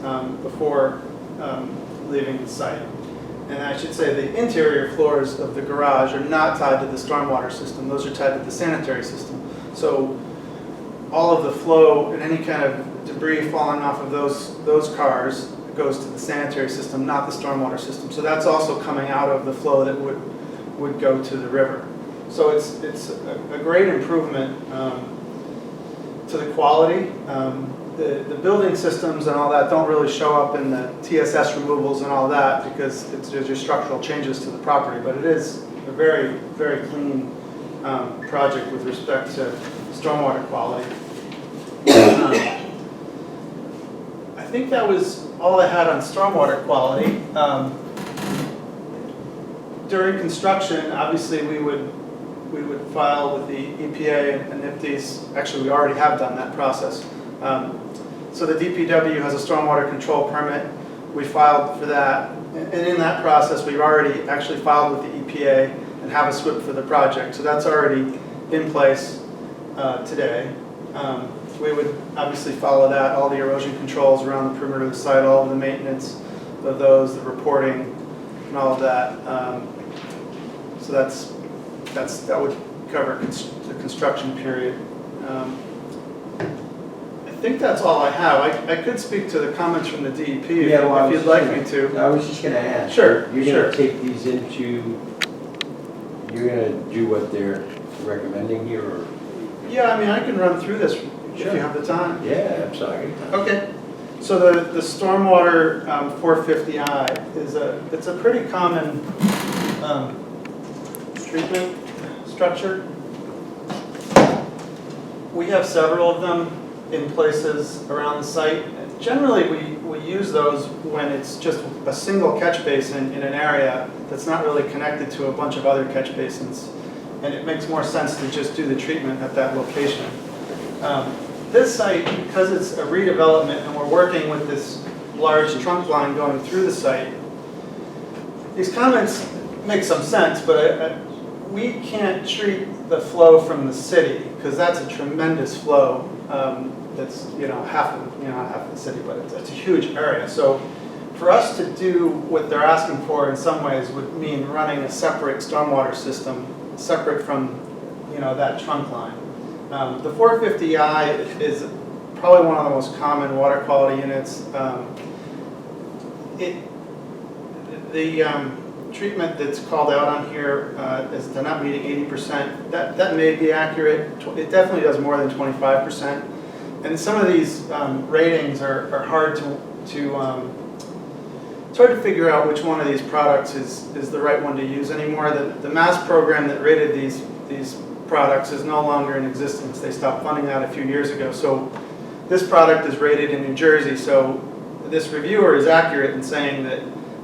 S14: before leaving the site. And I should say the interior floors of the garage are not tied to the stormwater system. Those are tied to the sanitary system. So all of the flow and any kind of debris falling off of those cars goes to the sanitary system, not the stormwater system. So that's also coming out of the flow that would go to the river. So it's a great improvement to the quality. The building systems and all that don't really show up in the TSS removals and all that because there's just structural changes to the property, but it is a very, very clean project with respect to stormwater quality. I think that was all I had on stormwater quality. During construction, obviously we would file with the EPA and NIPD's. Actually, we already have done that process. So the DPW has a stormwater control permit we filed for that. And in that process, we've already actually filed with the EPA and have a SWIP for the project. So that's already in place today. We would obviously follow that, all the erosion controls around the perimeter of the site, all of the maintenance of those, the reporting, and all of that. So that would cover the construction period. I think that's all I have. I could speak to the comments from the DEP if you'd like me to.
S3: I was just gonna ask.
S14: Sure,
S3: You're
S14: sure.
S3: gonna take these into, you're gonna do what they're recommending here, or?
S14: Yeah, I mean, I can run through this if you
S3: Sure.
S14: have the time.
S3: Yeah, I'm sorry.
S14: Okay. So the stormwater 450I it's a pretty common treatment structure. We have several of them in places around the site. Generally, we use those when it's just a single catch basin in an area that's not really connected to a bunch of other catch basins. And it makes more sense to just do the treatment at that location. This site, because it's a redevelopment and we're working with this large trunk line going through the site, these comments make some sense, but we can't treat the flow from the city because that's a tremendous flow. That's half of the city, but it's a huge area. So for us to do what they're asking for in some ways would mean running a separate stormwater system, separate from that trunk line. The 450I is probably one of the most common water quality units. The treatment that's called out on here is they're not meeting 80%. That may be accurate. It definitely does more than 25%. And some of these ratings are hard it's hard to figure out which one of these products is the right one to use anymore. The MASS program that rated these products is no longer in existence. They stopped funding that a few years ago. So this product is rated in New Jersey. So this reviewer is accurate in saying that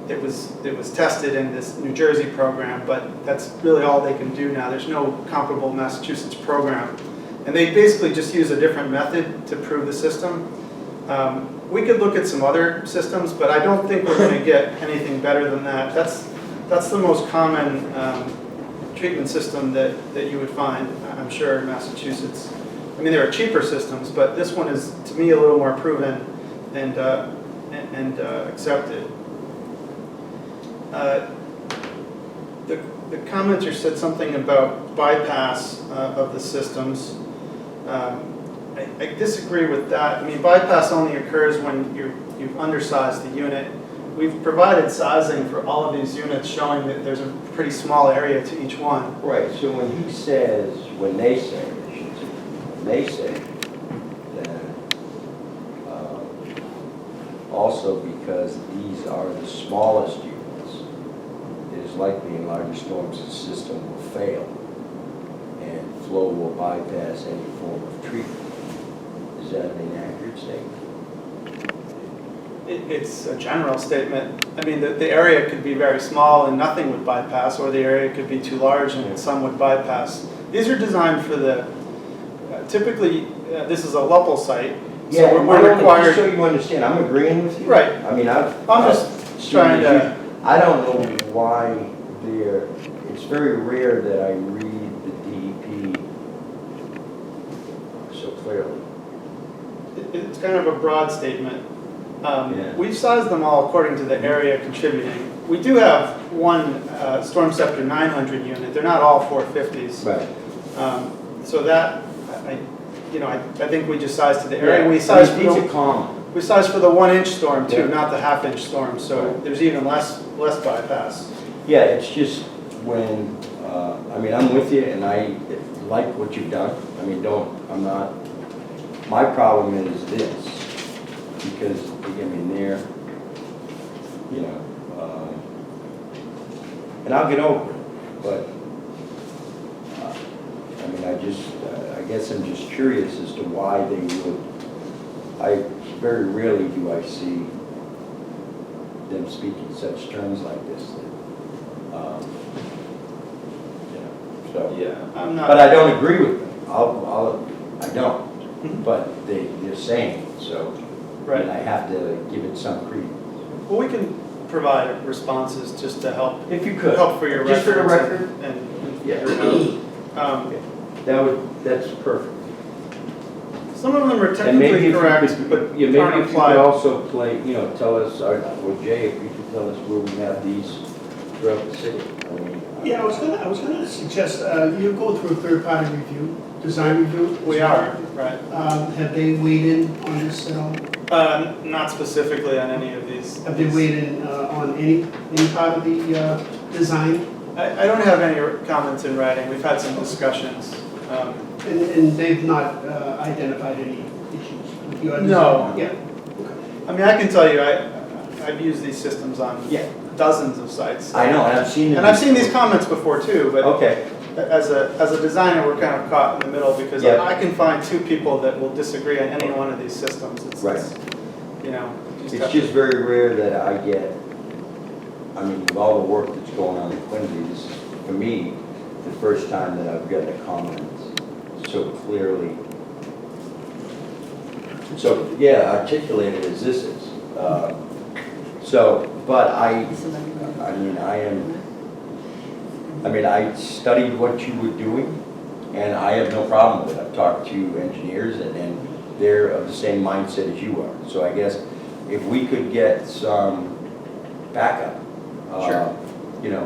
S14: it was tested in this New Jersey program, but that's really all they can do now. There's no comparable Massachusetts program. And they basically just use a different method to prove the system. We could look at some other systems, but I don't think we're going to get anything better than that. That's the most common treatment system that you would find, I'm sure, in Massachusetts. I mean, there are cheaper systems, but this one is, to me, a little more proven and accepted. The commenter said something about bypass of the systems. I disagree with that. I mean, bypass only occurs when you've undersized the unit. We've provided sizing for all of these units showing that there's a pretty small area to each one.
S3: Right, so when they say, that also because these are the smallest units, it is likely in larger storms the system will fail and flow will bypass any form of treatment. Is that an inaccurate statement?
S14: It's a general statement. I mean, the area could be very small and nothing would bypass, or the area could be too large and some would bypass. These are designed for the, typically, this is a LUPL site,
S3: Yeah,
S14: so we're required.
S3: Just so you understand, I'm agreeing with you.
S14: Right.
S3: I mean,
S14: I'm just trying to.
S3: I don't know why it's very rare that I read the DEP so clearly.
S14: It's kind of a broad statement.
S3: Yeah.
S14: We've sized them all according to the area contributing. We do have one Storm Scepter 900 unit. They're not all 450s.
S3: Right.
S14: So that, I think we just sized to the area.
S3: Yeah.
S14: We sized
S3: These are common.
S14: We sized for the 1-inch storm too,
S3: Yeah.
S14: not the half-inch storm. So
S3: Right.
S14: there's even less bypass.
S3: Yeah, it's just when, I mean, I'm with you and I like what you've done. I mean, my problem is this, because, I mean, and I'll get over it, but, I mean, I guess I'm just curious as to why they would, very rarely do I see them speak in such terms like this. So.
S14: Yeah, I'm not.
S3: But I don't agree with them. I don't. But they're saying it, so.
S14: Right.
S3: And I have to give it some credence.
S14: Well, we can provide responses just to help,
S3: If you could.
S14: help for your
S3: Just for the
S14: records
S3: record.
S14: and
S3: Yeah.
S14: figure it out.
S3: That's perfect.
S14: Some of them are
S3: And maybe
S14: technically
S3: if you
S14: correct,
S3: could,
S14: but
S3: yeah, maybe
S14: aren't
S3: if you could
S14: applied.
S3: also play, tell us, or Jay, if you could tell us where we have these throughout the city. I mean,
S9: Yeah, I was gonna suggest, you go through a third-party review, design review.
S14: We are, right.
S9: Have they weighed in on this at all?
S14: Not specifically on any of these.
S9: Have they weighed in on any part of the design?
S14: I don't have any comments in writing. We've had some discussions.
S9: And they've not identified any issues with your design?
S14: No.
S9: Yeah.
S14: I mean, I can tell you, I've used these systems on
S3: Yeah.
S14: dozens of sites.
S3: I know, and I've seen it.
S14: And I've seen these comments before too, but
S3: Okay,
S14: as a designer, we're kind of caught in the middle because
S3: Yeah.
S14: I can find two people that will disagree on any one of these systems.
S3: Right.
S14: You know,
S3: it's
S14: have
S3: just
S14: to-
S3: very rare that I get, I mean, with all the work that's going on in Quincy, this is, for me, the first time that I've gotten a comment so clearly, so, yeah, articulated as this is. But I studied what you were doing, and I have no problem with it. I've talked to engineers, and they're of the same mindset as you are. So I guess if we could get some backup.
S14: Sure.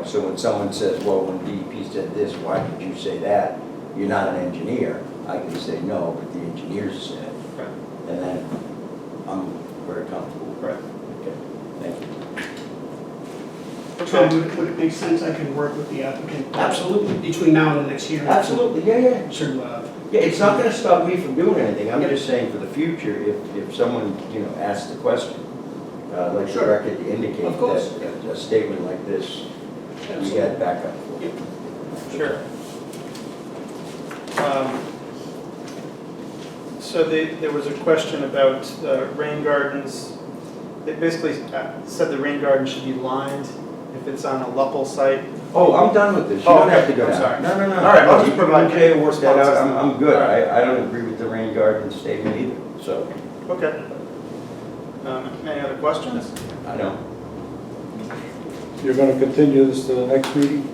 S3: So when someone says, well, when DEP said this, why did you say that? You're not an engineer. I can say, no, but the engineers said.
S14: Right.
S3: And then I'm very comfortable.
S14: Right.
S3: Okay, thank you.
S9: So would it make sense I can work with the applicant?
S3: Absolutely.
S9: Between now and the next hearing?
S3: Absolutely, yeah.
S9: To,
S3: Yeah, it's not gonna stop me from doing anything. I'm just saying for the future, if someone, asks the question, like the
S9: Sure.
S3: record indicate
S9: Of course.
S3: that a statement like this, we got backup for.
S9: Yep.
S14: Sure. So there was a question about rain gardens. They basically said the rain garden should be lined if it's on a Luppel site.
S3: Oh, I'm done with this. You
S14: Oh,
S3: don't have
S14: okay.
S3: to go
S14: I'm
S3: down.
S14: sorry.
S3: No.
S14: All right, I'll just
S3: You
S14: provide
S3: okay,
S14: you
S3: work that out.
S14: responses.
S3: I'm good.
S14: All right.
S3: I don't agree with the rain garden statement either, so,
S14: Okay. Any other questions?
S3: I know.
S2: You're gonna continue this to the next meeting?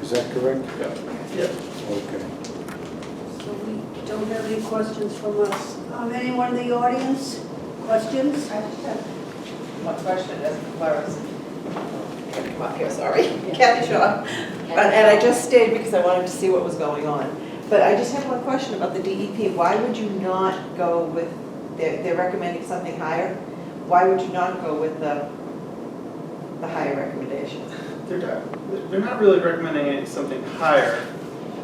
S2: Is that correct?
S14: Yeah.
S2: Okay.
S1: So we don't have any questions from us. Anyone in the audience? Questions?
S15: I just have one question as far as, come up here, sorry, Kathy Shaw. And I just stayed because I wanted to see what was going on. But I just have one question about the DEP. Why would you not go with, they're recommending something higher? Why would you not go with the higher recommendation?
S14: They're not really recommending something higher.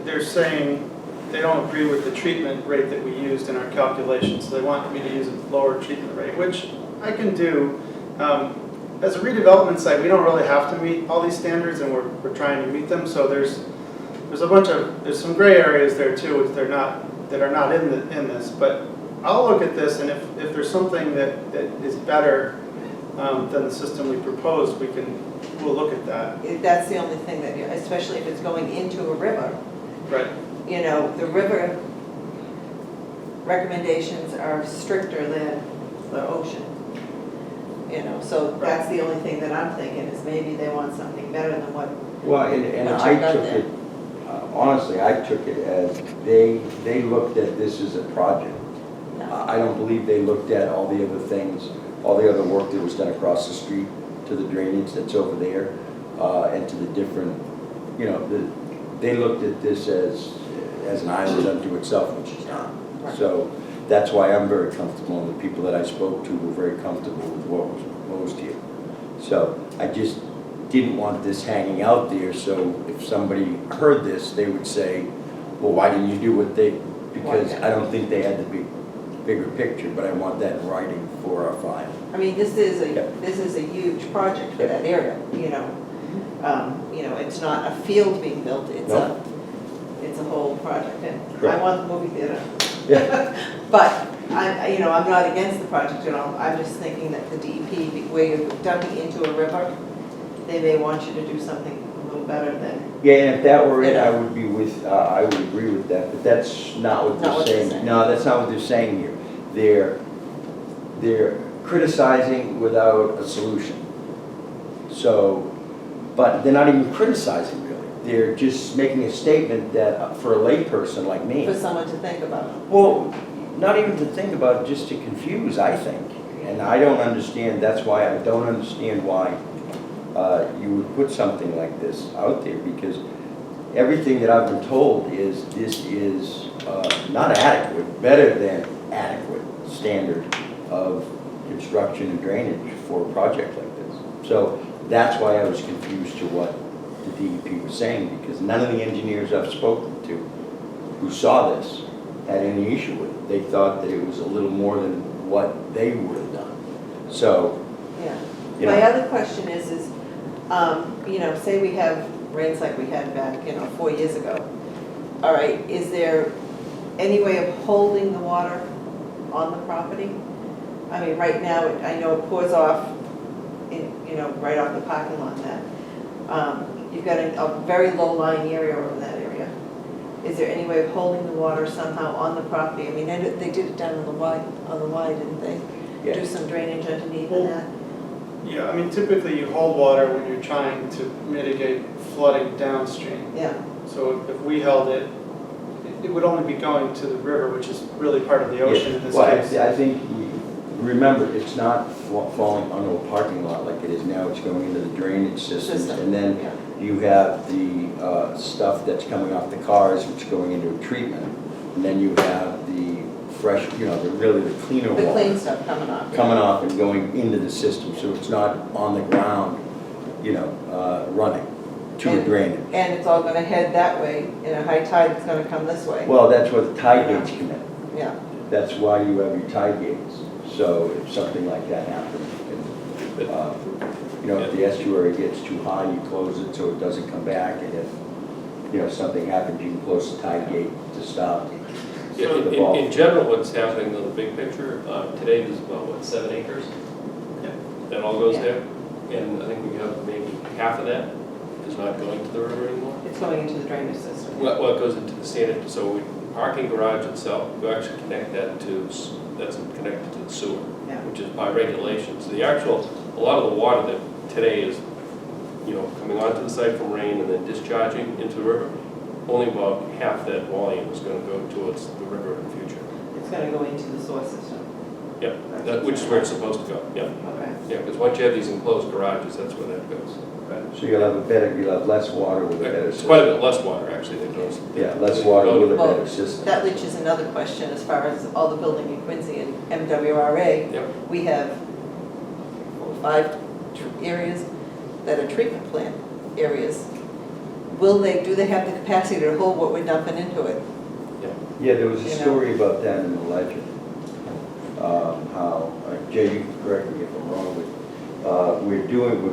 S14: They're saying they don't agree with the treatment rate that we used in our calculations. So they want me to use a lower treatment rate, which I can do. As a redevelopment site, we don't really have to meet all these standards, and we're trying to meet them. So there's some gray areas there too, which that are not in this. But I'll look at this, and if there's something that is better than the system we proposed, we'll look at that.
S15: That's the only thing that, especially if it's going into a river.
S14: Right.
S15: The river recommendations are stricter than the ocean. So that's the only thing that I'm thinking is maybe they want something better than what.
S3: Well, and
S15: what
S3: I
S15: you've got
S3: took
S15: there.
S3: it, honestly, I took it as they looked at this as a project. I don't believe they looked at all the other things, all the other work that was done across the street to the drainage that's over there, and to the different, they looked at this as an island unto itself, which is not.
S15: Right.
S3: So that's why I'm very comfortable, and the people that I spoke to were very comfortable with what was proposed here. So I just didn't want this hanging out there, so if somebody heard this, they would say, well, why didn't you do what they, because I don't think they had the bigger picture, but I want that in writing for our file.
S15: I mean, this is a huge project for that area, it's not a field being built, it's a whole project, and I
S3: Correct.
S15: want the movie theater.
S3: Yeah.
S15: But I'm not against the project at all, I'm just thinking that the DEP, where you're dumping into a river, they may want you to do something a little better than.
S3: Yeah, and if that were it, I would agree with that, but that's not what
S15: Not what
S3: they're
S15: they're
S3: saying.
S15: saying.
S3: No, that's not what they're saying here. They're criticizing without a solution. So, but they're not even criticizing really. They're just making a statement that for a layperson like me.
S15: For someone to think about.
S3: Well, not even to think about, just to confuse, I think. And I don't understand, that's why I don't understand why you would put something like this out there, because everything that I've been told is this is not adequate, better than adequate standard of construction and drainage for a project like this. So that's why I was confused to what the DEP was saying, because none of the engineers I've spoken to who saw this had any issue with it. They thought that it was a little more than what they would have done. So,
S15: Yeah.
S3: you know.
S15: My other question is, you know, say we have rains like we had back, 4 years ago. All right, is there any way of holding the water on the property? I mean, right now, I know it pours off, right off the parking lot that. You've got a very low-lying area over that area. Is there any way of holding the water somehow on the property? I mean, they did it down on the Y, didn't they?
S3: Yeah.
S15: Do some drainage underneath and that?
S14: Yeah, I mean, typically you hold water when you're trying to mitigate flooding downstream.
S15: Yeah,
S14: So if we held it, it would only be going to the river, which is really part of the ocean in this
S3: Well,
S14: case.
S3: I think, remember, it's not falling onto a parking lot like it is now, it's going into the drainage systems. And then
S15: yeah.
S3: you have the stuff that's coming off the cars, which is going into a treatment. And then you have the fresh, really the cleaner
S15: The
S3: water
S15: clean stuff coming off.
S3: coming off and going into the system. So it's not on the ground, running to a drainage.
S15: And it's all gonna head that way, in a high tide, it's gonna come this way.
S3: Well, that's where the tide gates come in.
S15: Yeah,
S3: That's why you have your tide gates. So if something like that happens, you can, if the estuary gets too high, you close it so it doesn't come back. And if, something happens, you can close the tide gate to stop
S13: Yeah,
S3: the ball.
S13: in general, what's happening in the big picture, today there's about, 7 acres? That all goes
S15: Yeah.
S13: there? And I think we have maybe half of that is not going to the river anymore?
S15: it's going into the drainage system.
S13: Well, it goes into the sanitary, so parking garage itself, we actually connect that to, that's connected to the sewer,
S15: Yeah.
S13: which is by regulations. A lot of the water that today is, coming onto the site from rain and then discharging into the river, only about half that volume is going to go towards the river in the future.
S15: It's gonna go into the source system.
S13: Yeah, which is where it's supposed to go, yeah.
S15: Okay.
S13: Yeah, because once you have these enclosed garages, that's where that goes.
S3: So you'll have less water with a better
S13: It's
S3: system.
S13: quite a bit less water, actually, that goes.
S3: Yeah, less water with a
S15: Well,
S3: better system.
S15: that reaches another question as far as all the building in Quincy and MWRA.
S13: Yep.
S15: We have 5 areas that are treatment plant areas. Do they have the capacity to hold what we're dumping into it?
S3: Yeah, there was a
S15: You know.
S3: story about that in the legend. How, Jay, you can correct me if I'm wrong, but we've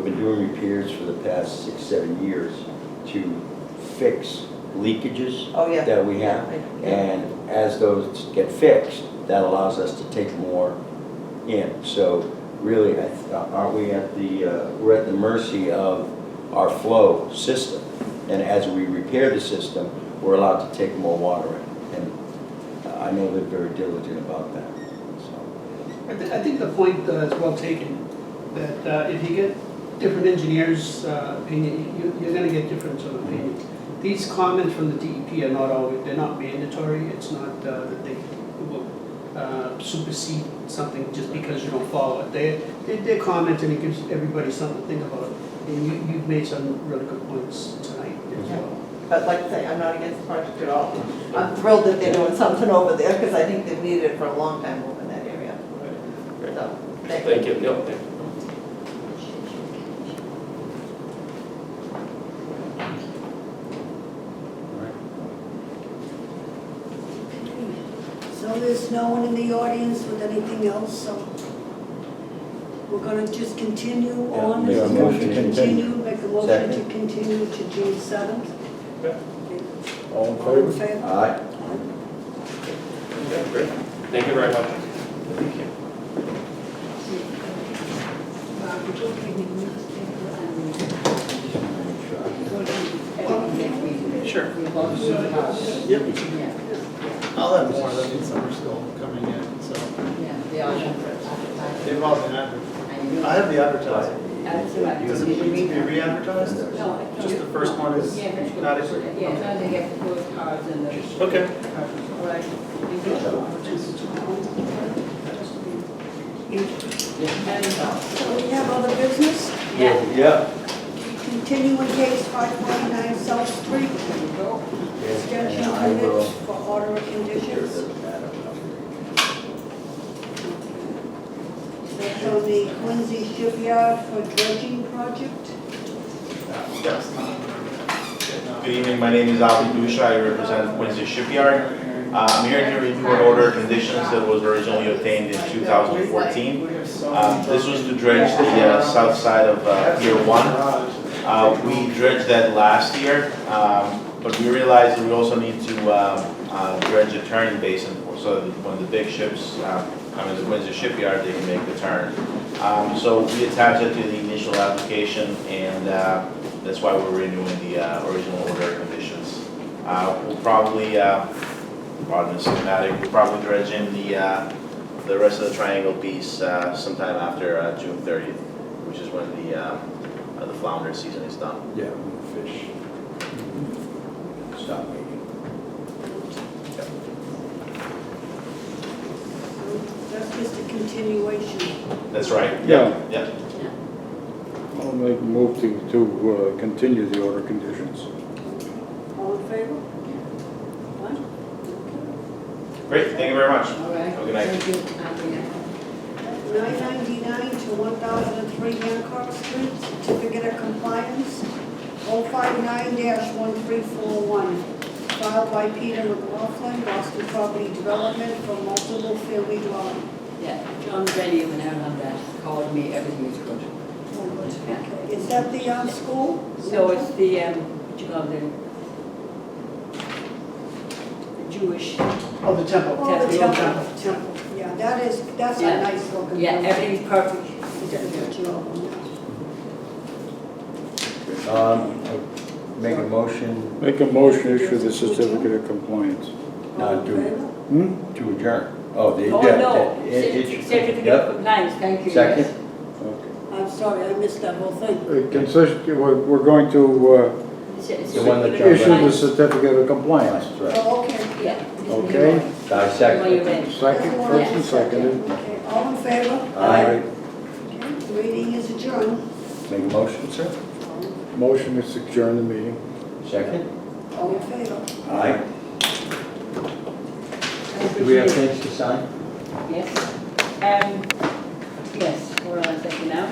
S3: been doing repairs for the past 6, 7 years to fix leakages
S15: Oh, yeah.
S3: that we have.
S15: Yeah.
S3: And as those get fixed, that allows us to take more in. So really, aren't we we're at the mercy of our flow system. And as we repair the system, we're allowed to take more water in. And I know they're very diligent about that. So.
S9: I think the point is well taken, that if you get different engineers' opinion, you're gonna get different sort of opinions. These comments from the DEP are not always, they're not mandatory, it's not that they will supersede something just because you don't follow it. They're commenting, it gives everybody something to think about. And you've made some really good points tonight as well.
S15: But like I say, I'm not against the project at all. I'm thrilled that they're doing something over there, because I think they've needed it for a long time over in that area. So,
S13: Thank you. No, thank you.
S1: So there's no one in the audience with anything else, so we're gonna just continue
S3: Yeah,
S1: on.
S3: make a
S1: This is
S3: motion
S1: to
S3: to continue.
S1: Make a motion to
S3: Second.
S1: continue to June 7th.
S2: All in
S1: All in
S2: favor?
S1: favor?
S3: Aye.
S13: Okay, great. Thank you very much.
S3: Thank you.
S14: Sure.
S5: Yep.
S14: I'll have more of them in summer school coming in, so.
S5: Yeah, the auction.
S14: They've all been advertised. I have the advertising.
S5: That's right.
S14: Does it need to be re-advertised?
S5: No.
S14: Just the first one is
S5: Yeah, that's good.
S14: not
S5: Yeah,
S14: it?
S5: now they have to put cards in the.
S14: Okay.
S5: All right. Thank you. And,
S1: So we have other business,
S5: yeah.
S1: continuing case 549 South Street, extension permits for order of conditions. That's on the Quincy shipyard for dredging project.
S11: Good evening, my name is Ali Dusha, I represent Quincy Shipyard. I'm here to review an order of conditions that was originally obtained in 2014. This was to dredge the south side of Pier 1. We dredged that last year, but we realized that we also need to dredge a turning basin so that when the big ships come into Quincy Shipyard, they can make the turn. So we attached it to the initial application, and that's why we're renewing the original order of conditions. We'll probably, pardon the schematic, we'll probably dredge in the rest of the triangle piece sometime after June 30th, which is when the flounder season is done.
S2: Yeah, fish. Stop making.
S1: That's just a continuation.
S11: That's right.
S2: Yeah.
S11: Yeah.
S2: I'll make a move to continue the order conditions.
S1: All in favor? One?
S11: Great, thank you very much.
S5: All right.
S11: Have a good night.
S5: Thank you.
S1: 999 to 1003 Hancock Street, certificate of compliance, 059-1341, filed by Peter McLaughlin, Boston Property Development for multiple family dwelling.
S5: Yeah, John's ready and out on that, called me, everything is good.
S1: Okay. Is that the school?
S5: No, it's the, what you call the Jewish,
S14: Oh, the temple.
S1: Oh, the
S5: the old
S1: temple, temple. Yeah, that's a
S5: Yeah.
S1: nice looking.
S5: yeah,
S1: building.
S5: everything's perfect.
S1: You did a good job on that.
S3: Make a motion
S2: Make a motion, issue the certificate of compliance.
S1: All in favor?
S3: to adjourn. Oh, the,
S5: Oh,
S3: yeah,
S5: no,
S3: it-
S5: certificate
S3: yep.
S5: of compliance, thank you.
S3: Second?
S5: yes.
S2: Okay.
S1: I'm sorry, I missed that whole thing.
S2: We're going to
S3: The one that
S2: issue the
S5: Compliance.
S2: certificate of compliance.
S3: That's right.
S1: Oh, okay.
S5: Yeah.
S2: Okay.
S3: I
S5: When
S3: second.
S5: you're ready.
S2: Second, first and seconded.
S1: Okay, all in favor?
S3: Aye.
S1: Okay, meeting is adjourned.
S3: Make a motion, sir?
S2: Motion is to adjourn the meeting.
S3: Second?
S1: All in favor?
S3: Aye. Do we have things to sign?
S5: Yes. Yes, hold on a second now.